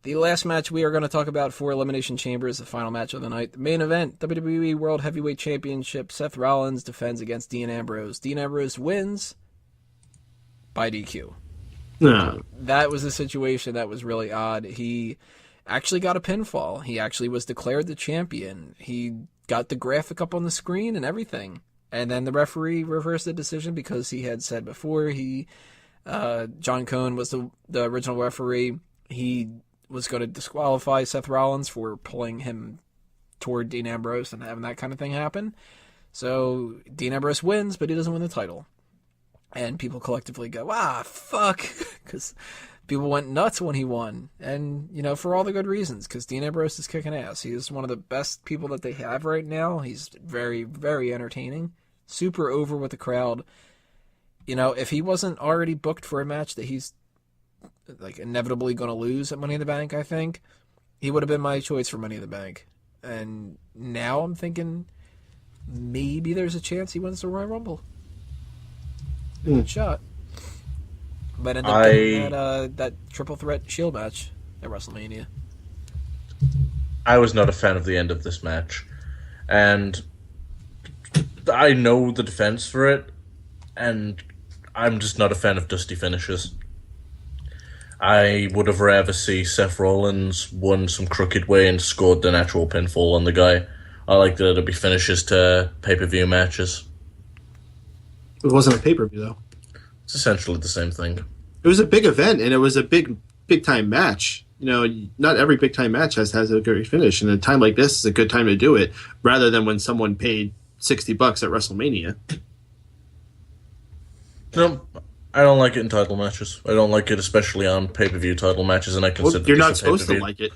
The last match we are going to talk about for Elimination Chamber is the final match of the night. The main event, WWE World Heavyweight Championship, Seth Rollins defends against Dean Ambrose. Dean Ambrose wins by DQ. No. That was a situation that was really odd. He actually got a pinfall. He actually was declared the champion. He got the graphic up on the screen and everything. And then the referee reversed the decision because he had said before John Cohn was the original referee. He was going to disqualify Seth Rollins for pulling him toward Dean Ambrose and having that kind of thing happen. So Dean Ambrose wins, but he doesn't win the title. And people collectively go, fuck, because people went nuts when he won. And, for all the good reasons, because Dean Ambrose is kicking ass. He is one of the best people that they have right now. He's very, very entertaining, super over with the crowd. If he wasn't already booked for a match that he's inevitably going to lose at Money in the Bank, I think he would have been my choice for Money in the Bank. And now I'm thinking maybe there's a chance he wins the Royal Rumble. Good shot. But ended up getting that triple threat Shield match at WrestleMania. I was not a fan of the end of this match. And I know the defense for it, and I'm just not a fan of dusty finishes. I would have rather see Seth Rollins won some crooked way and scored the natural pinfall on the guy. I like that it'll be finishes to pay-per-view matches. It wasn't a pay-per-view, though. It's essentially the same thing. It was a big event, and it was a big-time match. Not every big-time match has a great finish, and a time like this is a good time to do it, rather than when someone paid $60 at WrestleMania. No, I don't like it in title matches. I don't like it especially on pay-per-view title matches, and I consider you're not supposed to like it.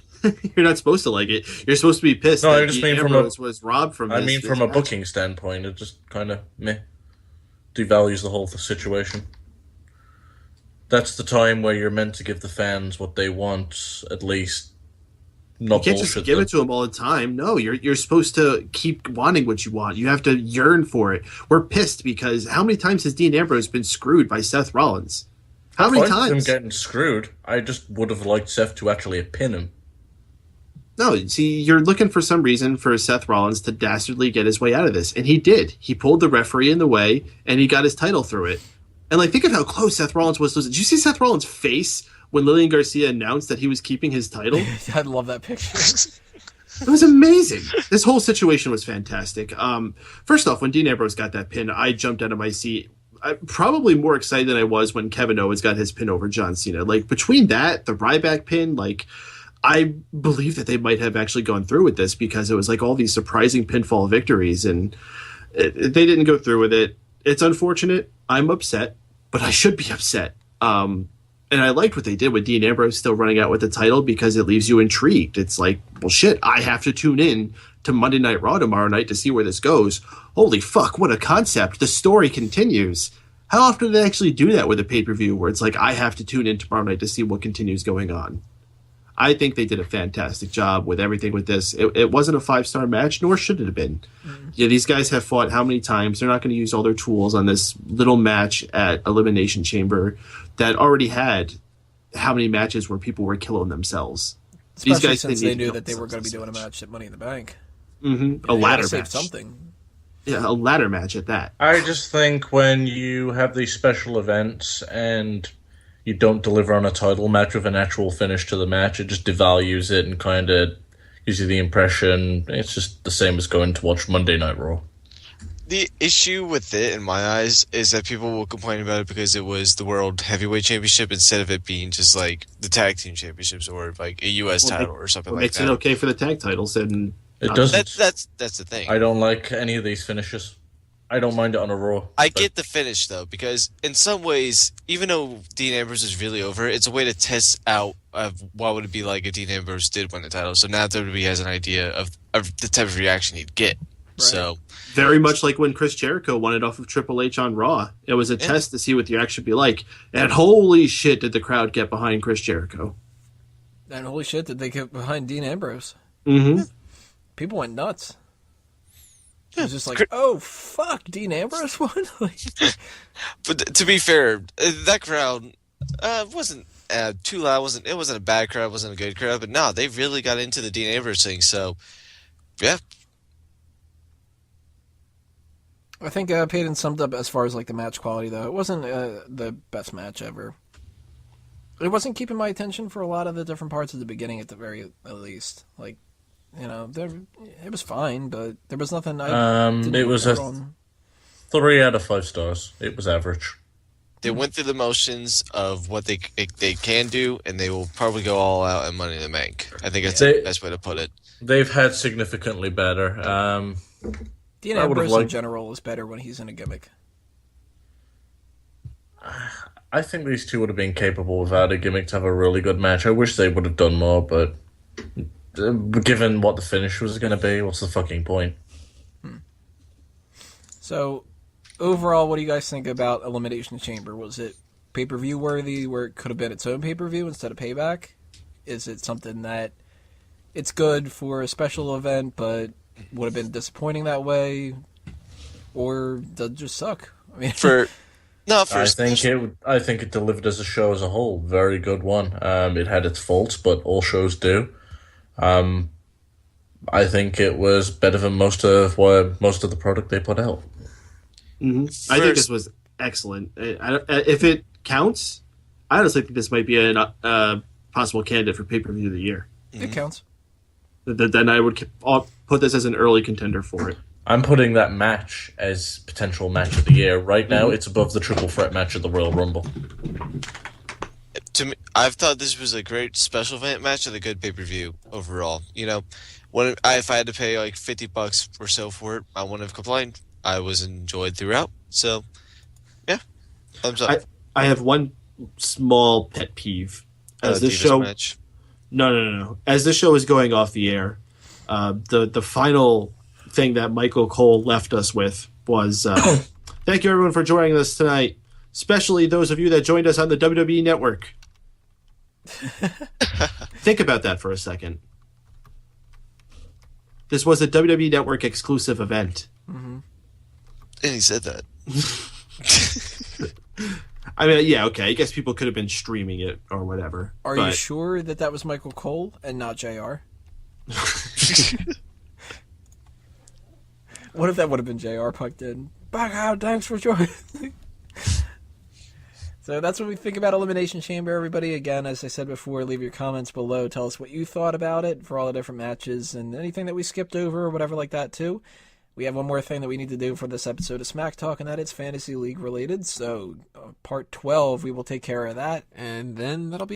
You're not supposed to like it. You're supposed to be pissed that Ambrose was robbed from this. I mean from a booking standpoint, it just kind of devalues the whole situation. That's the time where you're meant to give the fans what they want, at least. You can't just give it to them all the time. No, you're supposed to keep wanting what you want. You have to yearn for it. We're pissed because how many times has Dean Ambrose been screwed by Seth Rollins? How many times? Him getting screwed. I just would have liked Seth to actually pin him. No, see, you're looking for some reason for Seth Rollins to dastardly get his way out of this, and he did. He pulled the referee in the way, and he got his title through it. And think of how close Seth Rollins was to losing. Did you see Seth Rollins' face when Lillian Garcia announced that he was keeping his title? I love that picture. It was amazing. This whole situation was fantastic. First off, when Dean Ambrose got that pin, I jumped out of my seat. Probably more excited than I was when Kevin Owens got his pin over John Cena. Between that, the Ryback pin, I believe that they might have actually gone through with this because it was all these surprising pinfall victories, and they didn't go through with it. It's unfortunate. I'm upset, but I should be upset. And I liked what they did with Dean Ambrose still running out with the title because it leaves you intrigued. It's well, shit, I have to tune in to Monday Night Raw tomorrow night to see where this goes. Holy fuck, what a concept. The story continues. How often do they actually do that with a pay-per-view where it's I have to tune in tomorrow night to see what continues going on? I think they did a fantastic job with everything with this. It wasn't a 5-star match, nor should it have been. Mm-hmm. Yeah, these guys have fought how many times? They're not going to use all their tools on this little match at Elimination Chamber that already had how many matches where people were killing themselves. Especially these guys, since they knew that they were going to be doing a match at Money in the Bank. Mm-hmm. A ladder match. Something. Yeah, a ladder match at that. I just think when you have these special events and you don't deliver on a title match with an actual finish to the match, it just devalues it and kind of gives you the impression it's just the same as going to watch Monday Night Raw. The issue with it, in my eyes, is that people will complain about it because it was the World Heavyweight Championship instead of it being just the Tag Team Championships or a U.S. title or something like that. Makes it okay for the tag titles, and it doesn't. That's the thing. I don't like any of these finishes. I don't mind it on a Raw. I get the finish, though, because in some ways, even though Dean Ambrose is really over, it's a way to test out of what would it be like if Dean Ambrose did win the title. So now WWE has an idea of the type of reaction he'd get. Right. So very much like when Chris Jericho won it off of Triple H on Raw. It was a test to see what the reaction would be like. And holy shit, did the crowd get behind Chris Jericho. And holy shit, did they get behind Dean Ambrose. Mm-hmm. Yeah. People went nuts. It was just oh, fuck, Dean Ambrose won? But to be fair, that crowd wasn't too loud. It wasn't a bad crowd, wasn't a good crowd, but no, they really got into the Dean Ambrose thing. So, yeah, I think Peyton summed up as far as like the match quality, though. It wasn't the best match ever. It wasn't keeping my attention for a lot of the different parts of the beginning, at the very least. Like, you know, it was fine, but there was nothing. It was a 3 out of 5 stars. It was average. they went through the motions of what they can do, and they will probably go all out in Money in the Bank. I think that's the best way to put it. They've had significantly better. Dean Ambrose in general is better when he's in a gimmick. I think these two would have been capable without a gimmick to have a really good match. I wish they would have done more, but given what the finish was going to be, what's the fucking point? So, overall, what do you guys think about Elimination Chamber? Was it pay-per-view worthy, where it could have been its own pay-per-view instead of Payback? Is it something that it's good for a special event, but would have been disappointing that way? Or does it just suck? I mean, I think it delivered as a show as a whole. Very good one. It had its faults, but all shows do. I think it was better than most of the product they put out. Mm-hmm. I think this was excellent. If it counts, I honestly think this might be a possible candidate for pay-per-view of the year. It counts. Then I would put this as an early contender for it. I'm putting that match as potential match of the year. Right now, it's above the triple threat match of the Royal Rumble. To me, I've thought this was a great special event match and a good pay-per-view overall. You know, if I had to pay like $50 or so for it, I wouldn't have complained. I was enjoyed throughout. So, yeah, thumbs up. I have one small pet peeve as this show. Match. No. As this show is going off the air, the final thing that Michael Cole left us with was thank you everyone for joining us tonight, especially those of you that joined us on the WWE Network. Think about that for a second. This was a WWE Network exclusive event. Mm-hmm. And he said that. I mean, yeah, okay. I guess people could have been streaming it or whatever. Are you sure that was Michael Cole and not JR? What if that would have been JR pucked in? Back out, thanks for joining. So that's what we think about Elimination Chamber, everybody. Again, as I said before, leave your comments below. Tell us what you thought about it for all the different matches and anything that we skipped over or whatever like that, too. We have one more thing that we need to do for this episode of Smack Talk, and that is Fantasy League related. So, part 12, we will take care of that, and then that'll be